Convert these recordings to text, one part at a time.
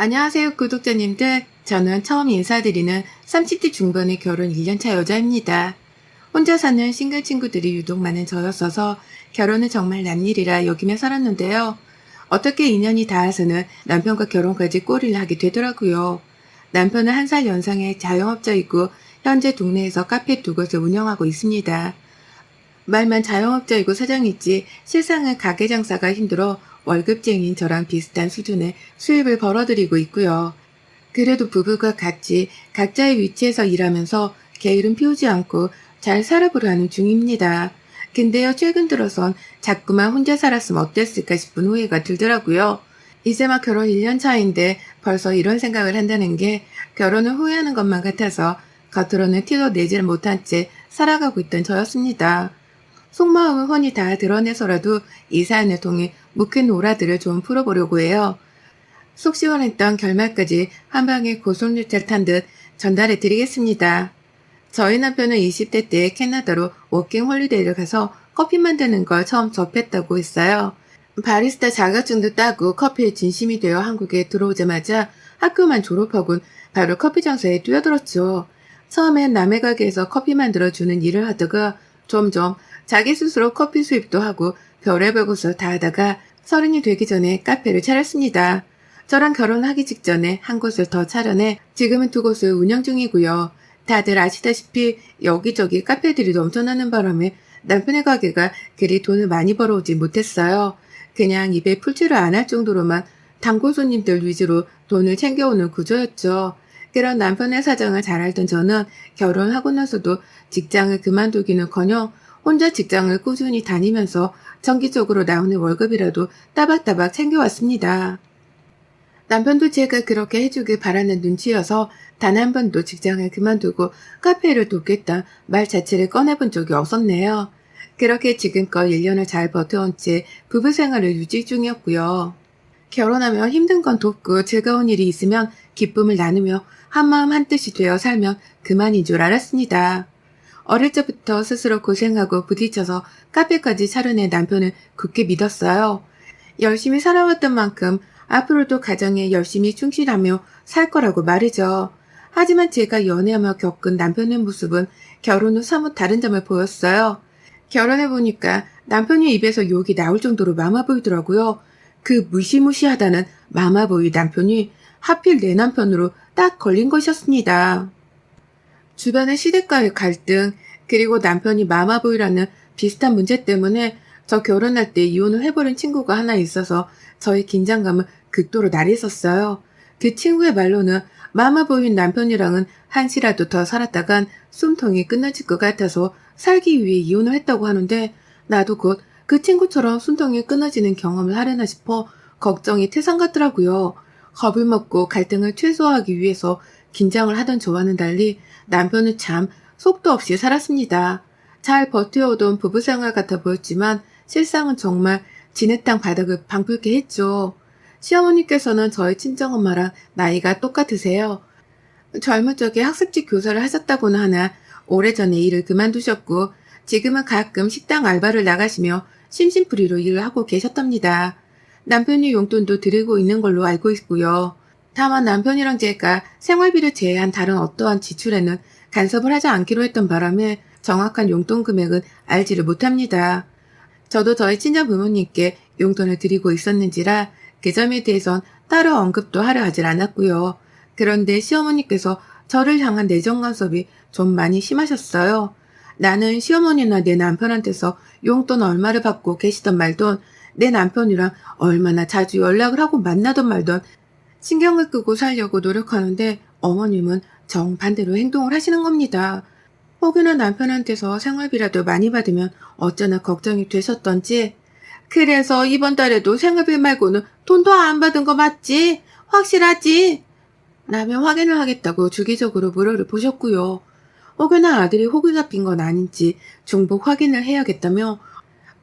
안녕하세요, 구독자님들. 저는 처음 인사드리는 30대 중반의 결혼 1년차 여자입니다. 혼자 사는 싱글 친구들이 유독 많은 저였어서 결혼은 정말 남일이라 여기며 살았는데요. 어떻게 2년이 닿아서는 남편과 결혼까지 꼬리를 하게 되더라고요. 남편은 1살 연상의 자영업자이고 현재 동네에서 카페 2곳을 운영하고 있습니다. 말만 자영업자이고 사장이지 실상은 가게 장사가 힘들어 월급쟁이인 저랑 비슷한 수준의 수입을 벌어들이고 있고요. 그래도 부부가 같이 각자의 위치에서 일하면서 게으름 피우지 않고 잘 살아보려 하는 중입니다. 근데요, 최근 들어선 자꾸만 혼자 살았으면 어땠을까 싶은 후회가 들더라고요. 이제 막 결혼 1년 차인데 벌써 이런 생각을 한다는 게 결혼을 후회하는 것만 같아서 겉으로는 티도 내지를 못한 채 살아가고 있던 저였습니다. 속마음을 훤히 다 드러내서라도 이 사연을 통해 묵힌 오라들을 좀 풀어보려고 해요. 속 시원했던 결말까지 한 방에 고속유찰 탄 듯 전달해 드리겠습니다. 저희 남편은 20대 때 캐나다로 워킹 홀리데이를 가서 커피 만드는 걸 처음 접했다고 했어요. 바리스타 자격증도 따고 커피에 진심이 되어 한국에 들어오자마자 학교만 졸업하곤 바로 커피 장사에 뛰어들었죠. 처음엔 남의 가게에서 커피 만들어주는 일을 하다가 점점 자기 스스로 커피 수입도 하고 별의별 곳을 다 하다가 30이 되기 전에 카페를 차렸습니다. 저랑 결혼하기 직전에 한 곳을 더 차려내 지금은 2곳을 운영 중이고요. 다들 아시다시피 여기저기 카페들이 넘쳐나는 바람에 남편의 가게가 그리 돈을 많이 벌어오지 못했어요. 그냥 입에 풀칠을 안 할 정도로만 단골 손님들 위주로 돈을 챙겨오는 구조였죠. 그런 남편의 사정을 잘 알던 저는 결혼하고 나서도 직장을 그만두기는커녕 혼자 직장을 꾸준히 다니면서 정기적으로 나오는 월급이라도 따박따박 챙겨왔습니다. 남편도 제가 그렇게 해주길 바라는 눈치여서 단 한 번도 직장을 그만두고 카페를 돕겠다 말 자체를 꺼내본 적이 없었네요. 그렇게 지금껏 1년을 잘 버텨온 채 부부 생활을 유지 중이었고요. 결혼하면 힘든 건 돕고 즐거운 일이 있으면 기쁨을 나누며 한마음 한뜻이 되어 살면 그만인 줄 알았습니다. 어릴 적부터 스스로 고생하고 부딪혀서 카페까지 차려낸 남편을 굳게 믿었어요. 열심히 살아왔던 만큼 앞으로도 가정에 열심히 충실하며 살 거라고 말이죠. 하지만 제가 연애하며 겪은 남편의 모습은 결혼 후 사뭇 다른 점을 보였어요. 결혼해보니까 남편의 입에서 욕이 나올 정도로 마마 보이더라고요. 그 무시무시하다는 마마보이 남편이 하필 내 남편으로 딱 걸린 것이었습니다. 주변의 시댁과의 갈등, 그리고 남편이 마마보이라는 비슷한 문제 때문에 저 결혼할 때 이혼을 해버린 친구가 하나 있어서 저의 긴장감을 극도로 날렸었어요. 그 친구의 말로는 마마보이인 남편이랑은 한시라도 더 살았다간 숨통이 끊어질 것 같아서 살기 위해 이혼을 했다고 하는데 나도 곧 그 친구처럼 숨통이 끊어지는 경험을 하려나 싶어 걱정이 태산 같더라고요. 겁을 먹고 갈등을 최소화하기 위해서 긴장을 하던 저와는 달리 남편은 참 속도 없이 살았습니다. 잘 버텨오던 부부생활 같아 보였지만 실상은 정말 지네 땅 바닥을 방불케 했죠. 시어머니께서는 저희 친정엄마랑 나이가 똑같으세요. 젊은 적에 학습지 교사를 하셨다고는 하나 오래전에 일을 그만두셨고 지금은 가끔 식당 알바를 나가시며 심심풀이로 일을 하고 계셨답니다. 남편이 용돈도 드리고 있는 걸로 알고 있고요. 다만 남편이랑 제가 생활비를 제외한 다른 어떠한 지출에는 간섭을 하지 않기로 했던 바람에 정확한 용돈 금액은 알지를 못합니다. 저도 저희 친정 부모님께 용돈을 드리고 있었는지라 그 점에 대해선 따로 언급도 하려 하질 않았고요. 그런데 시어머니께서 저를 향한 내정 간섭이 좀 많이 심하셨어요. 나는 시어머니나 내 남편한테서 용돈 얼마를 받고 계시던 말던 내 남편이랑 얼마나 자주 연락을 하고 만나던 말던 신경을 끄고 살려고 노력하는데 어머님은 정반대로 행동을 하시는 겁니다. 혹여나 남편한테서 생활비라도 많이 받으면 어쩌나 걱정이 되셨던지 그래서 이번 달에도 생활비 말고는 돈도 안 받은 거 맞지? 확실하지? 라며 확인을 하겠다고 주기적으로 물어를 보셨고요. 혹여나 아들이 호구 잡힌 건 아닌지 중복 확인을 해야겠다며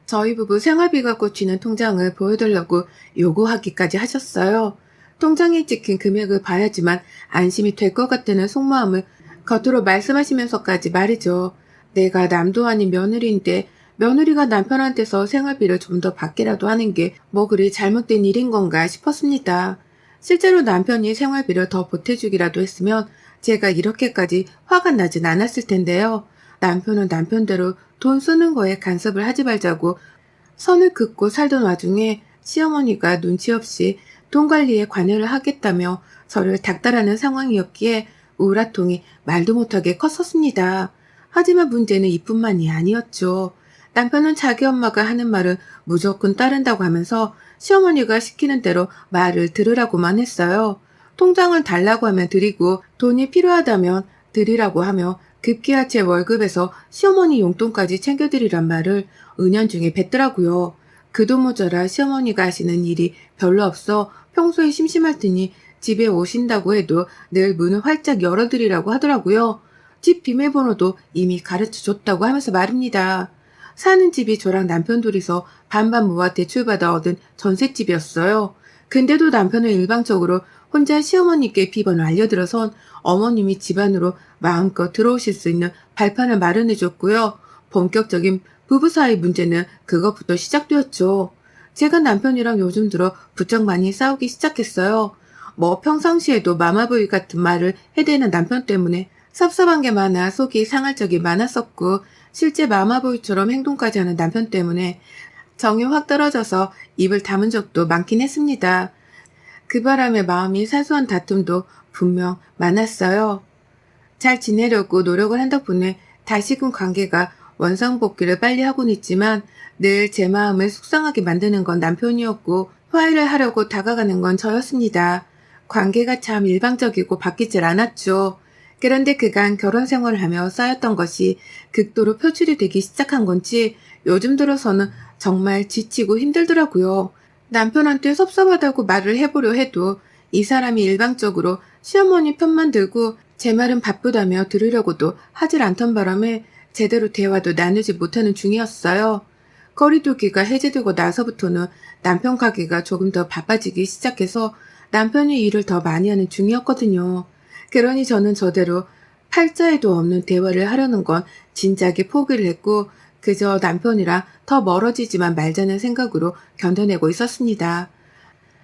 저희 부부 생활비가 꽂히는 통장을 보여달라고 요구하기까지 하셨어요. 통장에 찍힌 금액을 봐야지만 안심이 될 것 같다는 속마음을 겉으로 말씀하시면서까지 말이죠. 내가 남도 아닌 며느리인데 며느리가 남편한테서 생활비를 좀 더 받게라도 하는 게 뭐 그리 잘못된 일인 건가 싶었습니다. 실제로 남편이 생활비를 더 보태주기라도 했으면 제가 이렇게까지 화가 나진 않았을 텐데요. 남편은 남편대로 돈 쓰는 거에 간섭을 하지 말자고 선을 긋고 살던 와중에 시어머니가 눈치 없이 돈 관리에 관여를 하겠다며 저를 닥달하는 상황이었기에 우라통이 말도 못하게 컸었습니다. 하지만 문제는 이뿐만이 아니었죠. 남편은 자기 엄마가 하는 말을 무조건 따른다고 하면서 시어머니가 시키는 대로 말을 들으라고만 했어요. 통장을 달라고 하면 드리고 돈이 필요하다면 드리라고 하며 급기야 제 월급에서 시어머니 용돈까지 챙겨드리란 말을 은연중에 뱉더라고요. 그 돈 모자라 시어머니가 하시는 일이 별로 없어 평소에 심심할 테니 집에 오신다고 해도 늘 문을 활짝 열어드리라고 하더라고요. 집 비밀번호도 이미 가르쳐 줬다고 하면서 말입니다. 사는 집이 저랑 남편 둘이서 반반 모아 대출받아 얻은 전셋집이었어요. 근데도 남편은 일방적으로 혼자 시어머니께 비번을 알려들어선 어머님이 집안으로 마음껏 들어오실 수 있는 발판을 마련해줬고요. 본격적인 부부 사이 문제는 그것부터 시작되었죠. 제가 남편이랑 요즘 들어 부쩍 많이 싸우기 시작했어요. 뭐 평상시에도 마마보이 같은 말을 해대는 남편 때문에 섭섭한 게 많아 속이 상할 적이 많았었고 실제 마마보이처럼 행동까지 하는 남편 때문에 정이 확 떨어져서 입을 다문 적도 많긴 했습니다. 그 바람에 마음이 사소한 다툼도 분명 많았어요. 잘 지내려고 노력을 한 덕분에 다시금 관계가 원상복귀를 빨리 하곤 있지만 늘 제 마음을 속상하게 만드는 건 남편이었고 화해를 하려고 다가가는 건 저였습니다. 관계가 참 일방적이고 바뀌질 않았죠. 그런데 그간 결혼 생활을 하며 쌓였던 것이 극도로 표출이 되기 시작한 건지 요즘 들어서는 정말 지치고 힘들더라고요. 남편한테 섭섭하다고 말을 해보려 해도 이 사람이 일방적으로 시어머니 편만 들고 제 말은 바쁘다며 들으려고도 하질 않던 바람에 제대로 대화도 나누지 못하는 중이었어요. 거리두기가 해제되고 나서부터는 남편 가게가 조금 더 바빠지기 시작해서 남편이 일을 더 많이 하는 중이었거든요. 그러니 저는 저대로 팔자에도 없는 대화를 하려는 건 진작에 포기를 했고 그저 남편이랑 더 멀어지지만 말자는 생각으로 견뎌내고 있었습니다.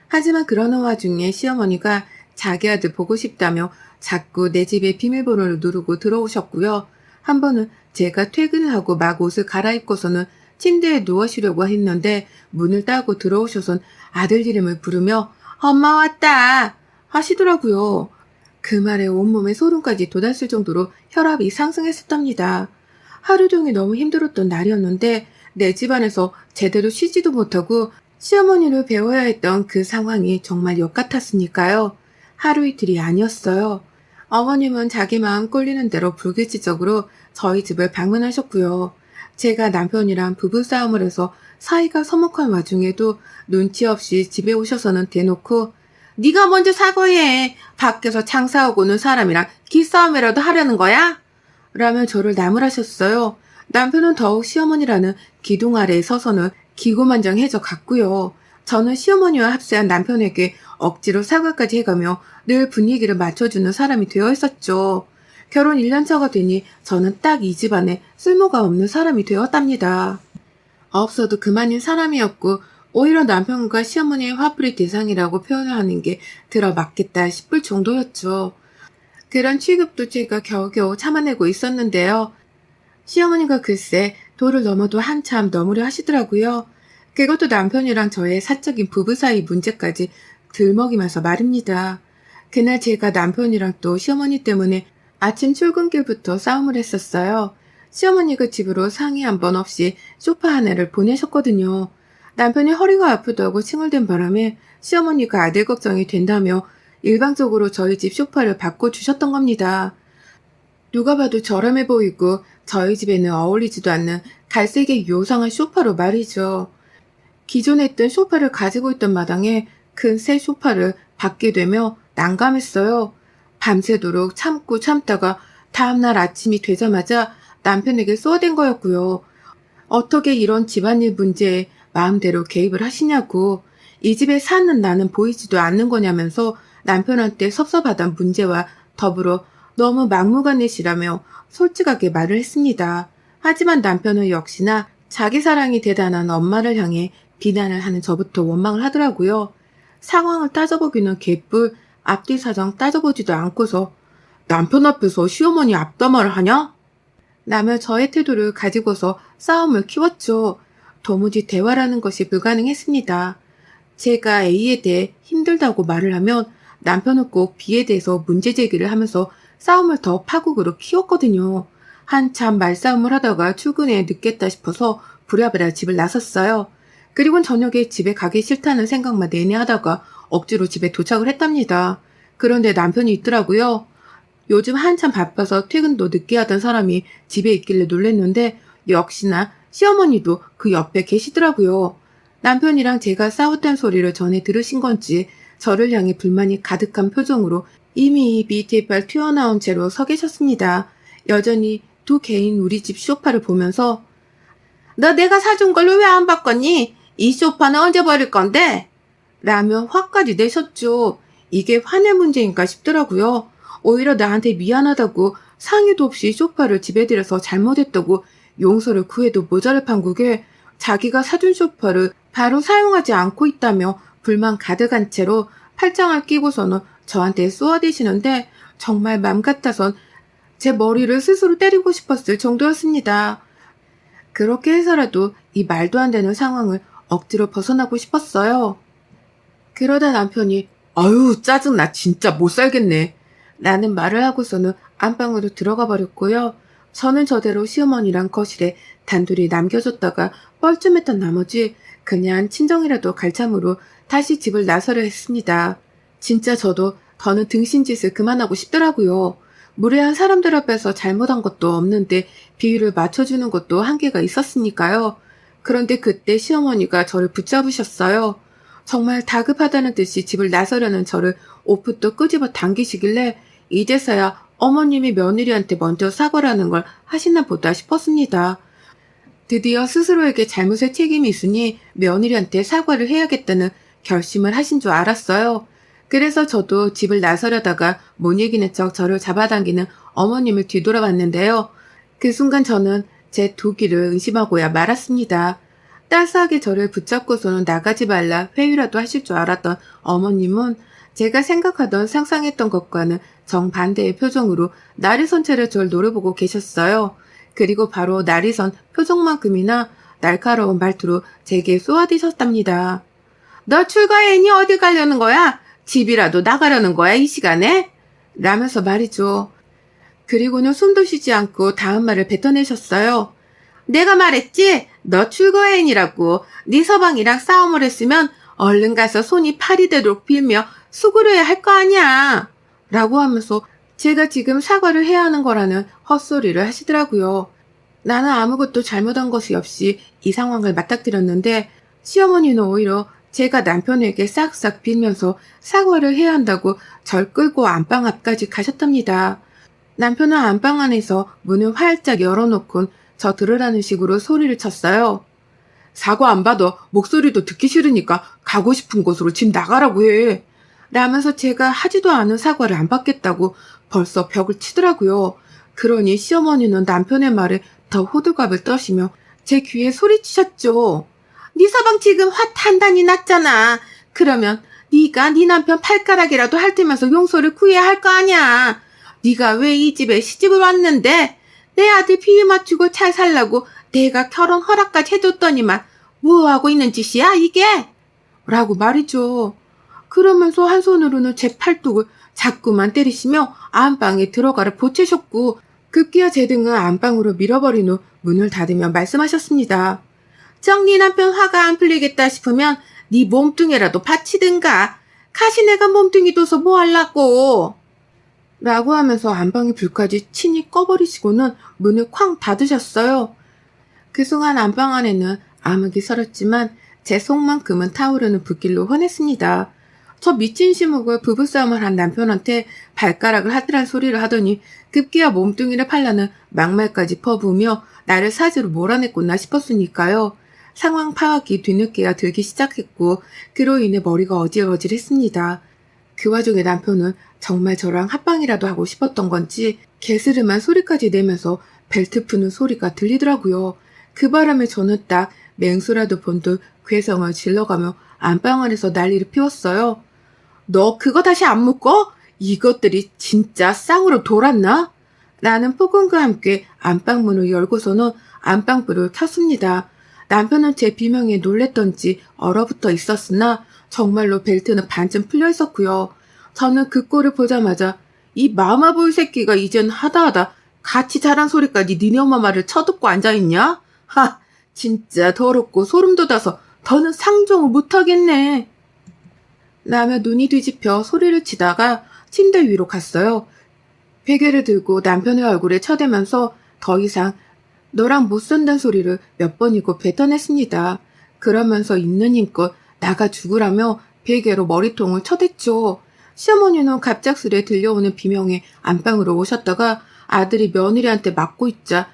하지만 그러는 와중에 시어머니가 자기 아들 보고 싶다며 자꾸 내 집에 비밀번호를 누르고 들어오셨고요. 한 번은 제가 퇴근을 하고 막 옷을 갈아입고서는 침대에 누워쉬려고 했는데 문을 따고 들어오셔선 아들 이름을 부르며 엄마 왔다 하시더라고요. 그 말에 온몸에 소름까지 돋았을 정도로 혈압이 상승했었답니다. 하루 종일 너무 힘들었던 날이었는데 내 집안에서 제대로 쉬지도 못하고 시어머니를 배워야 했던 그 상황이 정말 역 같았으니까요. 하루 이틀이 아니었어요. 어머님은 자기 마음 꼴리는 대로 불규칙적으로 저희 집을 방문하셨고요. 제가 남편이랑 부부싸움을 해서 사이가 서먹한 와중에도 눈치 없이 집에 오셔서는 대놓고 네가 먼저 사과해. 밖에서 장사하고 오는 사람이랑 기싸움이라도 하려는 거야? 라며 저를 나무라셨어요. 남편은 더욱 시어머니라는 기둥 아래에 서서는 기고만장해져 갔고요. 저는 시어머니와 합세한 남편에게 억지로 사과까지 해가며 늘 분위기를 맞춰주는 사람이 되어 있었죠. 결혼 1년차가 되니 저는 딱 이 집안에 쓸모가 없는 사람이 되었답니다. 없어도 그만인 사람이었고 오히려 남편과 시어머니의 화풀이 대상이라고 표현을 하는 게 들어맞겠다 싶을 정도였죠. 그런 취급도 제가 겨우겨우 참아내고 있었는데요. 시어머니가 글쎄 도를 넘어도 한참 넘으려 하시더라고요. 그것도 남편이랑 저의 사적인 부부 사이 문제까지 들먹이면서 말입니다. 그날 제가 남편이랑 또 시어머니 때문에 아침 출근길부터 싸움을 했었어요. 시어머니가 집으로 상의 한 번 없이 소파 하나를 보내셨거든요. 남편이 허리가 아프다고 칭얼댄 바람에 시어머니가 아들 걱정이 된다며 일방적으로 저희 집 소파를 바꿔주셨던 겁니다. 누가 봐도 저렴해 보이고 저희 집에는 어울리지도 않는 갈색의 요상한 소파로 말이죠. 기존에 있던 소파를 가지고 있던 마당에 큰 새 소파를 받게 되며 난감했어요. 밤새도록 참고 참다가 다음날 아침이 되자마자 남편에게 쏘아댄 거였고요. 어떻게 이런 집안일 문제에 마음대로 개입을 하시냐고, 이 집에 사는 나는 보이지도 않는 거냐면서 남편한테 섭섭하단 문제와 더불어 너무 막무가내시라며 솔직하게 말을 했습니다. 하지만 남편은 역시나 자기 사랑이 대단한 엄마를 향해 비난을 하는 저부터 원망을 하더라고요. 상황을 따져보기는 개뿔, 앞뒤 사정 따져보지도 않고서 남편 앞에서 시어머니 앞담화를 하냐? 라며 저의 태도를 가지고서 싸움을 키웠죠. 도무지 대화라는 것이 불가능했습니다. 제가 A에 대해 힘들다고 말을 하면 남편은 꼭 B에 대해서 문제 제기를 하면서 싸움을 더 파국으로 키웠거든요. 한참 말싸움을 하다가 출근에 늦겠다 싶어서 부랴부랴 집을 나섰어요. 그리고는 저녁에 집에 가기 싫다는 생각만 내내 하다가 억지로 집에 도착을 했답니다. 그런데 남편이 있더라고요. 요즘 한참 바빠서 퇴근도 늦게 하던 사람이 집에 있길래 놀랬는데 역시나 시어머니도 그 옆에 계시더라고요. 남편이랑 제가 싸웠다는 소리를 전에 들으신 건지 저를 향해 불만이 가득한 표정으로 이미 입이 대발 튀어나온 채로 서 계셨습니다. 여전히 두 개인 우리 집 소파를 보면서 너 내가 사준 걸로 왜 안 바꿨니? 이 소파는 언제 버릴 건데? 라며 화까지 내셨죠. 이게 화낼 문제인가 싶더라고요. 오히려 나한테 미안하다고 상의도 없이 소파를 집에 들여서 잘못했다고 용서를 구해도 모자랄 판국에 자기가 사준 소파를 바로 사용하지 않고 있다며 불만 가득한 채로 팔짱을 끼고서는 저한테 쏘아대시는데 정말 맘 같아선 제 머리를 스스로 때리고 싶었을 정도였습니다. 그렇게 해서라도 이 말도 안 되는 상황을 억지로 벗어나고 싶었어요. 그러다 남편이 아유 짜증나 진짜 못 살겠네 라는 말을 하고서는 안방으로 들어가 버렸고요. 저는 저대로 시어머니랑 거실에 단둘이 남겨졌다가 뻘쭘했던 나머지 그냥 친정이라도 갈 참으로 다시 집을 나서려 했습니다. 진짜 저도 더는 등신짓을 그만하고 싶더라고요. 무례한 사람들 앞에서 잘못한 것도 없는데 비위를 맞춰주는 것도 한계가 있었으니까요. 그런데 그때 시어머니가 저를 붙잡으셨어요. 정말 다급하다는 듯이 집을 나서려는 저를 옷부터 끄집어 당기시길래 이제서야 어머님이 며느리한테 먼저 사과라는 걸 하시나 보다 싶었습니다. 드디어 스스로에게 잘못의 책임이 있으니 며느리한테 사과를 해야겠다는 결심을 하신 줄 알았어요. 그래서 저도 집을 나서려다가 못 이기는 척 저를 잡아당기는 어머님을 뒤돌아봤는데요. 그 순간 저는 제 도기를 의심하고야 말았습니다. 따스하게 저를 붙잡고서는 나가지 말라 회유라도 하실 줄 알았던 어머님은 제가 생각하던 상상했던 것과는 정반대의 표정으로 나리선 채를 절 노려보고 계셨어요. 그리고 바로 나리선 표정만큼이나 날카로운 말투로 제게 쏘아대셨답니다. 너 출가해니 어디 가려는 거야? 집이라도 나가려는 거야 이 시간에? 라면서 말이죠. 그리고는 숨도 쉬지 않고 다음 말을 뱉어내셨어요. 내가 말했지? 너 출거해인이라고. 네 서방이랑 싸움을 했으면 얼른 가서 손이 파리 되도록 빌며 수그려야 할 거 아니야. 라고 하면서 제가 지금 사과를 해야 하는 거라는 헛소리를 하시더라고요. 나는 아무것도 잘못한 것이 없이 이 상황을 맞닥뜨렸는데 시어머니는 오히려 제가 남편에게 싹싹 빌면서 사과를 해야 한다고 절 끌고 안방 앞까지 가셨답니다. 남편은 안방 안에서 문을 활짝 열어놓곤 저 들으라는 식으로 소리를 쳤어요. 사과 안 받아. 목소리도 듣기 싫으니까 가고 싶은 곳으로 집 나가라고 해. 라면서 제가 하지도 않은 사과를 안 받겠다고 벌써 벽을 치더라고요. 그러니 시어머니는 남편의 말에 더 호들갑을 떠시며 제 귀에 소리치셨죠. 네 서방 지금 화 단단히 났잖아. 그러면 네가 네 남편 팔가락이라도 핥으면서 용서를 구해야 할 거 아니야. 네가 왜 이 집에 시집을 왔는데 내 아들 비위 맞추고 잘 살라고 내가 결혼 허락까지 해줬더니만 뭐하고 있는 짓이야 이게? 라고 말이죠. 그러면서 한 손으로는 제 팔뚝을 자꾸만 때리시며 안방에 들어가라 보채셨고 급기야 제 등을 안방으로 밀어버린 후 문을 닫으며 말씀하셨습니다. 정네 남편 화가 안 풀리겠다 싶으면 네 몸뚱이라도 받치든가. 가시네가 몸뚱이 둬서 뭐 하려고. 라고 하면서 안방의 불까지 친히 꺼버리시고는 문을 쾅 닫으셨어요. 그 순간 안방 안에는 암흑이 서렸지만 제 속만큼은 타오르는 불길로 환했습니다. 저 미친 시묵을 부부싸움을 한 남편한테 발가락을 하드란 소리를 하더니 급기야 몸뚱이를 팔라는 막말까지 퍼부으며 나를 사지로 몰아냈구나 싶었으니까요. 상황 파악이 뒤늦게야 들기 시작했고 그로 인해 머리가 어질어질했습니다. 그 와중에 남편은 정말 저랑 합방이라도 하고 싶었던 건지 개스름한 소리까지 내면서 벨트 푸는 소리가 들리더라고요. 그 바람에 저는 딱 맹수라도 본 듯 괴성을 질러가며 안방 안에서 난리를 피웠어요. 너 그거 다시 안 묶어? 이것들이 진짜 쌍으로 돌았나? 라는 폭언과 함께 안방문을 열고서는 안방불을 켰습니다. 남편은 제 비명에 놀랬던지 얼어붙어 있었으나 정말로 벨트는 반쯤 풀려 있었고요. 저는 그 꼴을 보자마자 이 마마보이 새끼가 이젠 하다하다 같이 자란 소리까지 니네 엄마 말을 쳐듣고 앉아있냐? 하, 진짜 더럽고 소름 돋아서 더는 상종을 못하겠네. 라며 눈이 뒤집혀 소리를 치다가 침대 위로 갔어요. 베개를 들고 남편의 얼굴에 쳐대면서 더 이상 너랑 못 산다는 소리를 몇 번이고 뱉어냈습니다. 그러면서 있는 힘껏 나가 죽으라며 베개로 머리통을 쳐댔죠. 시어머니는 갑작스레 들려오는 비명에 안방으로 오셨다가 아들이 며느리한테 맞고 있자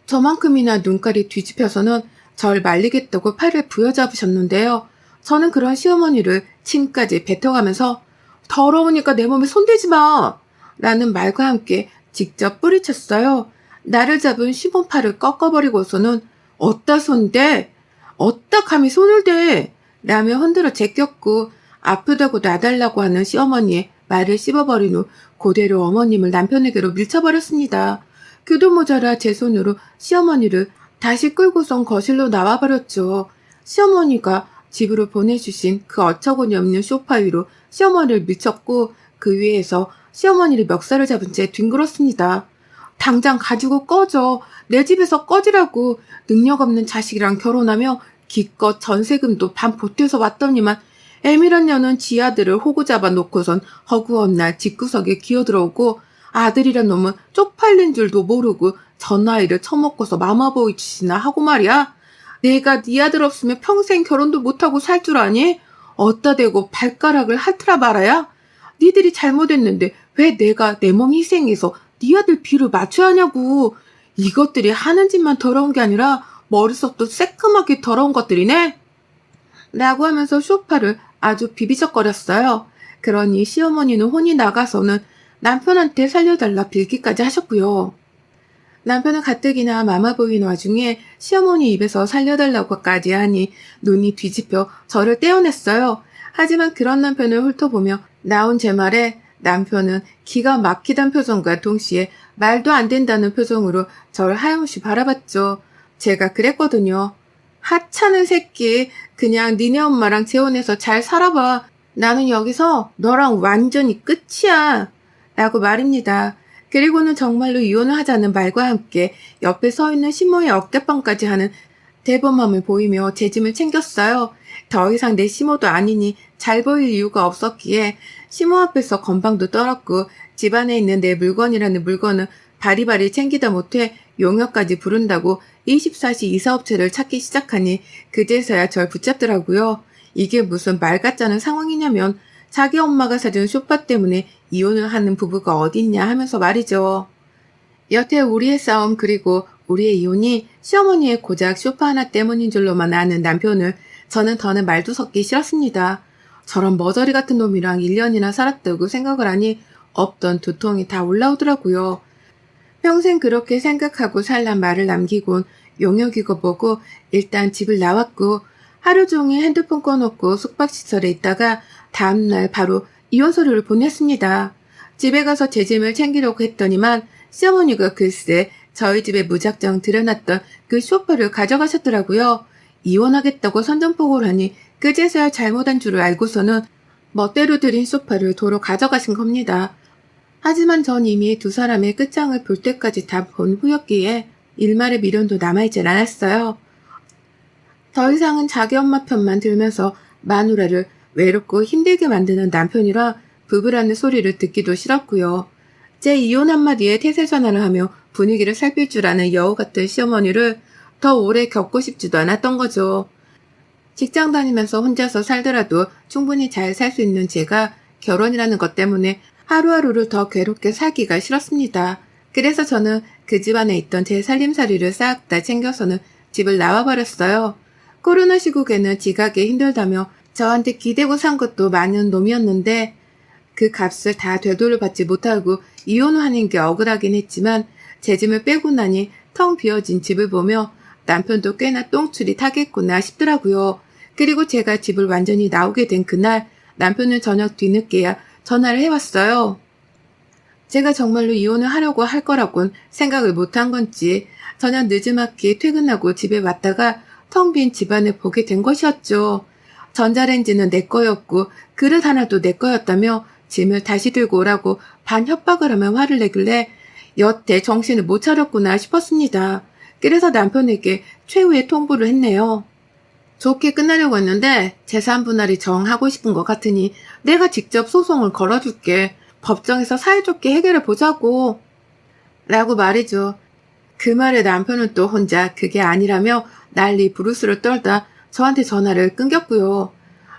저만큼이나 눈깔이 뒤집혀서는 절 말리겠다고 팔을 부여잡으셨는데요. 저는 그런 시어머니를 침까지 뱉어가면서 더러우니까 내 몸에 손대지 마! 라는 말과 함께 직접 뿌리쳤어요. 나를 잡은 시몬팔을 꺾어버리고서는 어따 손대? 어따 감히 손을 대? 라며 흔들어 제꼈고 아프다고 놔달라고 하는 시어머니의 말을 씹어버린 후 그대로 어머님을 남편에게로 밀쳐버렸습니다. 그도 모자라 제 손으로 시어머니를 다시 끌고선 거실로 나와버렸죠. 시어머니가 집으로 보내주신 그 어처구니 없는 소파 위로 시어머니를 밀쳤고 그 위에서 시어머니를 멱살을 잡은 채 뒹굴었습니다. 당장 가지고 꺼져. 내 집에서 꺼지라고. 능력 없는 자식이랑 결혼하며 기껏 전세금도 반 보태서 왔더니만 애밀한 년은 지 아들을 호구 잡아놓고선 허구한 날 집구석에 기어들어오고 아들이란 놈은 쪽팔린 줄도 모르고 전 아이를 처먹고서 마마보이 짓이나 하고 말이야. 내가 네 아들 없으면 평생 결혼도 못하고 살 줄 아니? 어따 대고 발가락을 핥으라 말아야? 니들이 잘못했는데 왜 내가 내 몸 희생해서 네 아들 비를 맞춰야 하냐고. 이것들이 하는 짓만 더러운 게 아니라 머릿속도 새까맣게 더러운 것들이네. 라고 하면서 소파를 아주 비비적거렸어요. 그러니 시어머니는 혼이 나가서는 남편한테 살려달라 빌기까지 하셨고요. 남편은 가뜩이나 마마보이는 와중에 시어머니 입에서 살려달라고까지 하니 눈이 뒤집혀 저를 떼어냈어요. 하지만 그런 남편을 훑어보며 나온 제 말에 남편은 기가 막히단 표정과 동시에 말도 안 된다는 표정으로 저를 하염없이 바라봤죠. 제가 그랬거든요. 하찮은 새끼, 그냥 니네 엄마랑 재혼해서 잘 살아봐. 나는 여기서 너랑 완전히 끝이야. 라고 말입니다. 그리고는 정말로 이혼을 하자는 말과 함께 옆에 서 있는 시모의 어깨빵까지 하는 대범함을 보이며 제 짐을 챙겼어요. 더 이상 내 시모도 아니니 잘 보일 이유가 없었기에 시모 앞에서 건방도 떨었고 집안에 있는 내 물건이라는 물건을 바리바리 챙기다 못해 용역까지 부른다고 24시 이사업체를 찾기 시작하니 그제서야 절 붙잡더라고요. 이게 무슨 말 같자는 상황이냐면 자기 엄마가 사준 쇼파 때문에 이혼을 하는 부부가 어딨냐 하면서 말이죠. 여태 우리의 싸움 그리고 우리의 이혼이 시어머니의 고작 쇼파 하나 때문인 줄로만 아는 남편을 저는 더는 말도 섞기 싫었습니다. 저런 머저리 같은 놈이랑 1년이나 살았다고 생각을 하니 없던 두통이 다 올라오더라고요. 평생 그렇게 생각하고 살란 말을 남기곤 용역이고 보고 일단 집을 나왔고 하루 종일 핸드폰 꺼놓고 숙박시설에 있다가 다음날 바로 이혼 서류를 보냈습니다. 집에 가서 제 짐을 챙기려고 했더니만 시어머니가 글쎄 저희 집에 무작정 들여놨던 그 소파를 가져가셨더라고요. 이혼하겠다고 선전포고를 하니 그제서야 잘못한 줄을 알고서는 멋대로 들인 소파를 도로 가져가신 겁니다. 하지만 전 이미 두 사람의 끝장을 볼 때까지 다 본 후였기에 일말의 미련도 남아있질 않았어요. 더 이상은 자기 엄마 편만 들면서 마누라를 외롭고 힘들게 만드는 남편이라 부부라는 소리를 듣기도 싫었고요. 제 이혼 한마디에 태세 전환을 하며 분위기를 살필 줄 아는 여우 같은 시어머니를 더 오래 겪고 싶지도 않았던 거죠. 직장 다니면서 혼자서 살더라도 충분히 잘 살 수 있는 제가 결혼이라는 것 때문에 하루하루를 더 괴롭게 살기가 싫었습니다. 그래서 저는 그 집안에 있던 제 살림살이를 싹 다 챙겨서는 집을 나와버렸어요. 코로나 시국에는 지각이 힘들다며 저한테 기대고 산 것도 많은 놈이었는데 그 값을 다 되돌려받지 못하고 이혼을 하는 게 억울하긴 했지만 제 짐을 빼고 나니 텅 비어진 집을 보며 남편도 꽤나 똥줄이 타겠구나 싶더라고요. 그리고 제가 집을 완전히 나오게 된 그날 남편은 저녁 뒤늦게야 전화를 해왔어요. 제가 정말로 이혼을 하려고 할 거라곤 생각을 못한 건지 저녁 늦지막히 퇴근하고 집에 왔다가 텅 빈 집안을 보게 된 것이었죠. 전자레인지는 내 거였고 그릇 하나도 내 거였다며 짐을 다시 들고 오라고 반협박을 하며 화를 내길래 여태 정신을 못 차렸구나 싶었습니다. 그래서 남편에게 최후의 통보를 했네요. 좋게 끝나려고 했는데 재산 분할이 정하고 싶은 것 같으니 내가 직접 소송을 걸어줄게. 법정에서 사이좋게 해결해 보자고. 라고 말이죠. 그 말에 남편은 또 혼자 그게 아니라며 난리 부르스를 떨다 저한테 전화를 끊겼고요.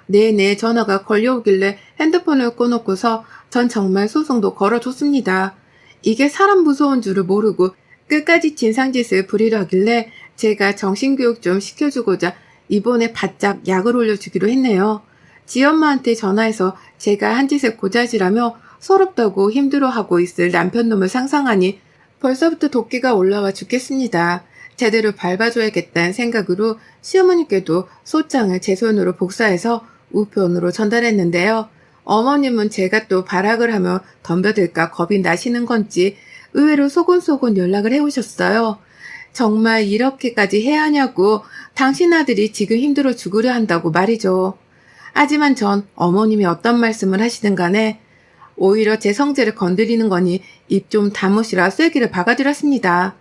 내내 전화가 걸려오길래 핸드폰을 꺼놓고서 전 정말 소송도 걸어줬습니다. 이게 사람 무서운 줄을 모르고 끝까지 진상짓을 부리려 하길래 제가 정신교육 좀 시켜주고자 이번에 바짝 약을 올려주기로 했네요. 지엄마한테 전화해서 제가 한 짓을 고자질하며 서럽다고 힘들어하고 있을 남편놈을 상상하니 벌써부터 도끼가 올라와 죽겠습니다. 제대로 밟아줘야겠다는 생각으로 시어머니께도 소장을 제 손으로 복사해서 우편으로 전달했는데요. 어머님은 제가 또 발악을 하며 덤벼들까 겁이 나시는 건지 의외로 소곤소곤 연락을 해오셨어요. 정말 이렇게까지 해야 하냐고 당신 아들이 지금 힘들어 죽으려 한다고 말이죠. 하지만 전 어머님이 어떤 말씀을 하시든 간에 오히려 제 성질을 건드리는 거니 입 좀 다무시라 쐐기를 박아드렸습니다.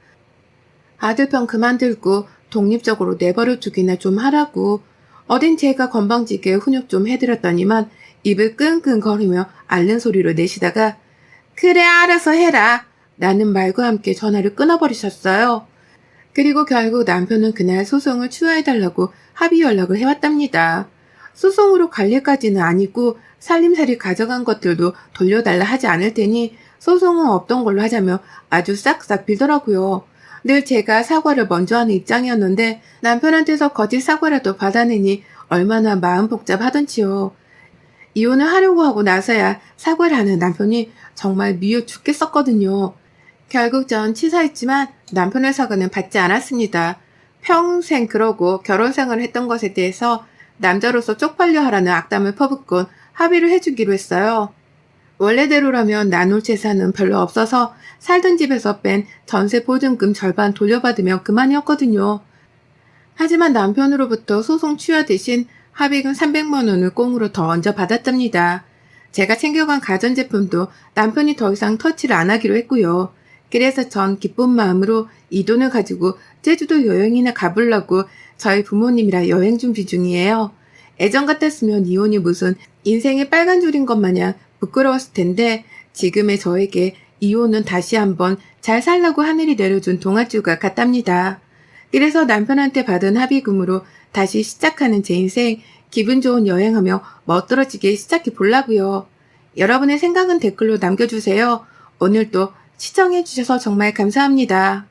아들 편 그만 들고 독립적으로 내버려 두기나 좀 하라고 어딘 제가 건방지게 훈육 좀 해드렸더니만 입을 끙끙거리며 앓는 소리로 내시다가 그래 알아서 해라 라는 말과 함께 전화를 끊어버리셨어요. 그리고 결국 남편은 그날 소송을 취하해달라고 합의 연락을 해왔답니다. 소송으로 갈 일까지는 아니고 살림살이 가져간 것들도 돌려달라 하지 않을 테니 소송은 없던 걸로 하자며 아주 싹싹 빌더라고요. 늘 제가 사과를 먼저 하는 입장이었는데 남편한테서 거짓 사과라도 받아내니 얼마나 마음 복잡하던지요. 이혼을 하려고 하고 나서야 사과를 하는 남편이 정말 미워 죽겠었거든요. 결국 전 치사했지만 남편의 사과는 받지 않았습니다. 평생 그러고 결혼 생활을 했던 것에 대해서 남자로서 쪽팔려 하라는 악담을 퍼붓곤 합의를 해주기로 했어요. 원래대로라면 나눌 재산은 별로 없어서 살던 집에서 뺀 전세 보증금 절반 돌려받으면 그만이었거든요. 하지만 남편으로부터 소송 취하 대신 합의금 300만 원을 꽁으로 더 얹어 받았답니다. 제가 챙겨간 가전제품도 남편이 더 이상 터치를 안 하기로 했고요. 그래서 전 기쁜 마음으로 이 돈을 가지고 제주도 여행이나 가보려고 저희 부모님이랑 여행 준비 중이에요. 예전 같았으면 이혼이 무슨 인생의 빨간 줄인 것 마냥 부끄러웠을 텐데 지금의 저에게 이혼은 다시 한번 잘 살라고 하늘이 내려준 동아줄과 같답니다. 그래서 남편한테 받은 합의금으로 다시 시작하는 제 인생 기분 좋은 여행하며 멋들어지게 시작해 보려고요. 여러분의 생각은 댓글로 남겨주세요. 오늘도 시청해주셔서 정말 감사합니다.